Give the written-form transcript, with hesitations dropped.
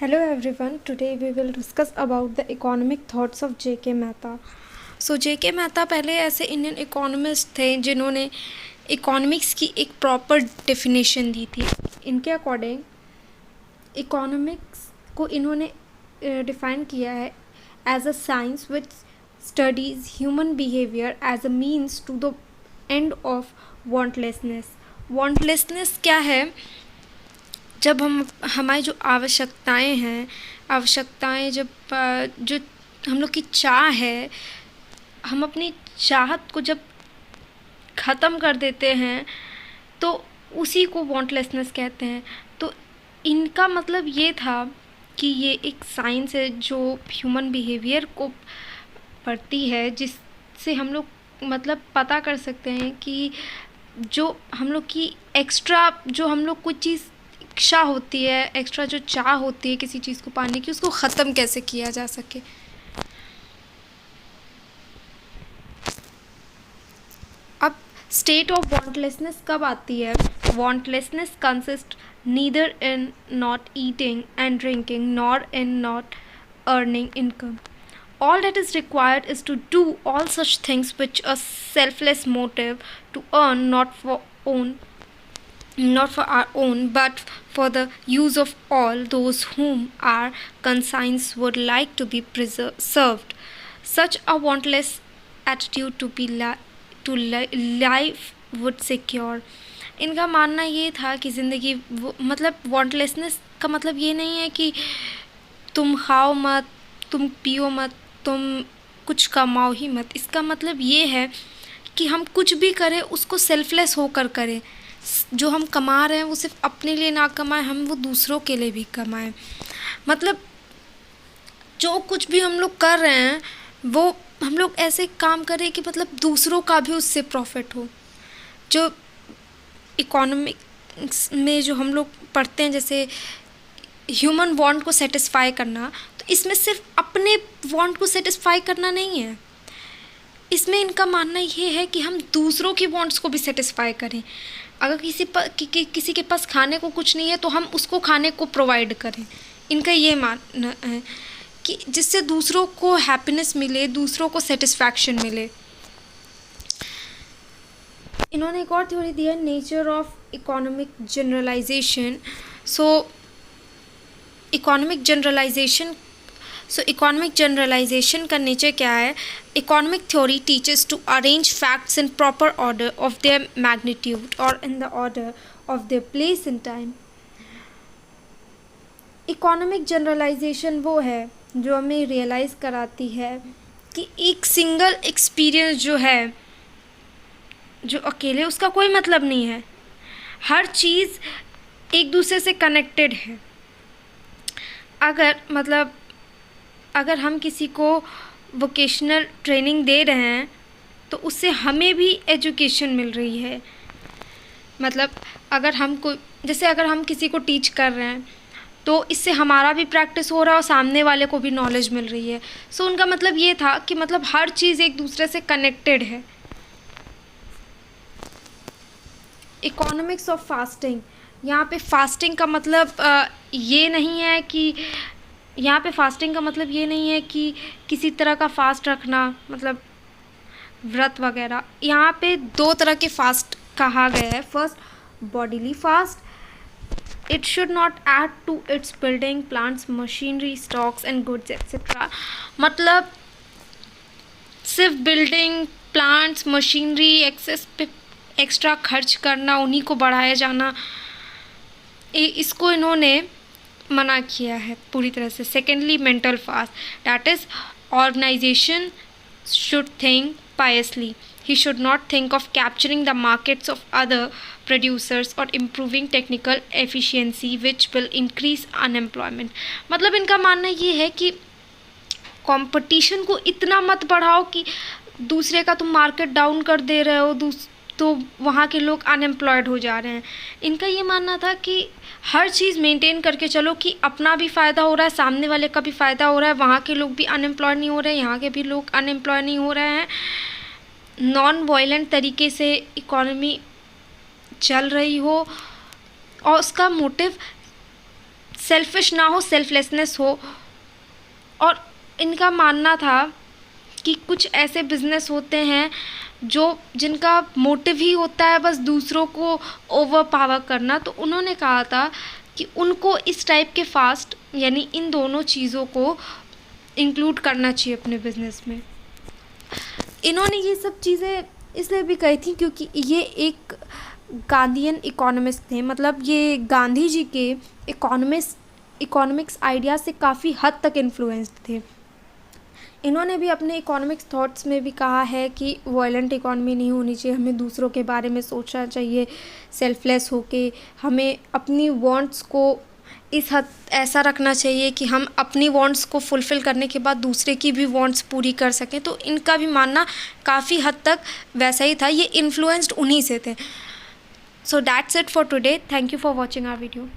Hello everyone, today we will discuss about the economic thoughts of J.K. Mehta. So J.K. Mehta पहले ऐसे Indian economist थे जिन्होंने economics की एक proper definition दी थी. इनके अकॉर्डिंग इकोनॉमिक्स को इन्होंने डिफ़ाइन किया है as a science which studies human behaviour as a means to the end of wantlessness. Wantlessness क्या है? जब हमारी जो आवश्यकताएं जब जो हम लोग की चाह है, हम अपनी चाहत को जब ख़त्म कर देते हैं तो उसी को वांटलेसनेस कहते हैं. तो इनका मतलब ये था कि ये एक साइंस है जो ह्यूमन बिहेवियर को पढ़ती है, जिससे हम लोग मतलब पता कर सकते हैं कि जो हम लोग की एक्स्ट्रा जो हम लोग कुछ चीज़ इच्छा होती है, एक्स्ट्रा जो चाह होती है किसी चीज़ को पाने की, उसको ख़त्म कैसे किया जा सके. अब स्टेट ऑफ वांटलेसनेस कब आती है? Wantlessness consist neither in not eating and drinking nor in not earning income. All that is required is to do all such things which a selfless motive to earn not for our own, but for the use of all those whom our conscience would like to be served. Such a wantless attitude to life would secure. इनका मानना ये था कि ज़िंदगी मतलब वांटलेसनेस का मतलब ये नहीं है कि तुम खाओ मत, तुम पियो मत, तुम कुछ कमाओ ही मत. इसका मतलब ये है कि हम कुछ भी करें उसको सेल्फलेस होकर करें. जो हम कमा रहे हैं वो सिर्फ अपने लिए ना कमाएं, हम वो दूसरों के लिए भी कमाएं. मतलब जो कुछ भी हम लोग कर रहे हैं वो हम लोग ऐसे काम करें कि मतलब दूसरों का भी उससे प्रॉफिट हो. जो इकोनॉमिक्स में जो हम लोग पढ़ते हैं, जैसे ह्यूमन वांट को सेटिस्फाई करना, तो इसमें सिर्फ अपने वांट को सेटिस्फाई करना नहीं है. इसमें इनका मानना ये है कि हम दूसरों की वांट्स को भी सेटिस्फाई करें. अगर किसी के पास खाने को कुछ नहीं है तो हम उसको खाने को प्रोवाइड करें. इनका ये मानना है कि जिससे दूसरों को हैप्पीनेस मिले, दूसरों को सेटिस्फैक्शन मिले. इन्होंने एक और थ्योरी दी है, nature of economic generalisation. Economic generalisation का नेचर क्या है? Economic theory teaches to arrange facts in proper order of their magnitude और in the order of their place in time. Economic generalisation वो है जो हमें रियलाइज़ कराती है कि एक सिंगल एक्सपीरियंस जो है, जो अकेले उसका कोई मतलब नहीं है. हर चीज़ एक दूसरे से कनेक्टेड है. अगर हम किसी को वोकेशनल ट्रेनिंग दे रहे हैं तो उससे हमें भी एजुकेशन मिल रही है. मतलब अगर हम किसी को टीच कर रहे हैं तो इससे हमारा भी प्रैक्टिस हो रहा है और सामने वाले को भी नॉलेज मिल रही है. सो उनका मतलब ये था कि मतलब हर चीज़ एक दूसरे से कनेक्टेड है. Economics of fasting. यहाँ पे फास्टिंग का मतलब ये नहीं है कि किसी तरह का फास्ट रखना, मतलब व्रत वगैरह. यहाँ पे दो तरह के फास्ट कहा गया है. First, bodily fast. It should not add to its building plants machinery stocks and goods etcetera. मतलब सिर्फ बिल्डिंग प्लांट्स मशीनरी एक्स्ट्रा खर्च करना, उन्हीं को बढ़ाया जाना, इसको इन्होंने मना किया है पूरी तरह से. Secondly, mental fast. That is organisation should think piously. He should not think of capturing the markets of other producers और improving technical efficiency which will increase unemployment. मतलब इनका मानना ये है कि कंपटीशन को इतना मत बढ़ाओ कि दूसरे का तुम मार्केट डाउन कर दे रहे हो, तो वहाँ के लोग अनएम्प्लॉयड हो जा रहे हैं. इनका ये मानना था कि हर चीज़ मेंटेन करके चलो कि अपना भी फ़ायदा हो रहा है, सामने वाले का भी फ़ायदा हो रहा है, वहाँ के लोग भी अनएम्प्लॉयड नहीं हो रहे हैं, यहाँ के भी लोग अनएम्प्लॉयड नहीं हो रहे हैं. नॉन वायलेंट तरीके से इकोनॉमी चल रही हो और उसका मोटिव सेल्फिश ना हो, सेल्फलेसनेस हो। और इनका मानना था कि कुछ ऐसे बिजनेस होते हैं जिनका मोटिव ही होता है बस दूसरों को ओवर पावर करना। तो उन्होंने कहा था कि उनको इस टाइप के फास्ट यानी इन दोनों चीज़ों को इंक्लूड करना चाहिए अपने बिजनेस में। इन्होंने ये सब चीज़ें इसलिए भी कही थी क्योंकि ये एक गांधीयन इकोनॉमिस्ट थे, मतलब ये गांधी जी के इकोनॉमिक्स आइडिया से काफ़ी हद तक इन्फ्लुएंस्ड थे। इन्होंने भी अपने इकोनॉमिक्स थॉट्स में भी कहा है कि वायलेंट इकोनॉमी नहीं होनी चाहिए, हमें दूसरों के बारे में सोचना चाहिए सेल्फलेस होके, हमें अपनी वांट्स को इस हद ऐसा रखना चाहिए कि हम अपनी वांट्स को फुलफ़िल करने के बाद दूसरे की भी वांट्स पूरी कर सकें। तो इनका भी मानना काफ़ी हद तक वैसा ही था, ये इन्फ्लुएंस्ड उन्हीं से थे। So that's it for today. Thank you for watching our video.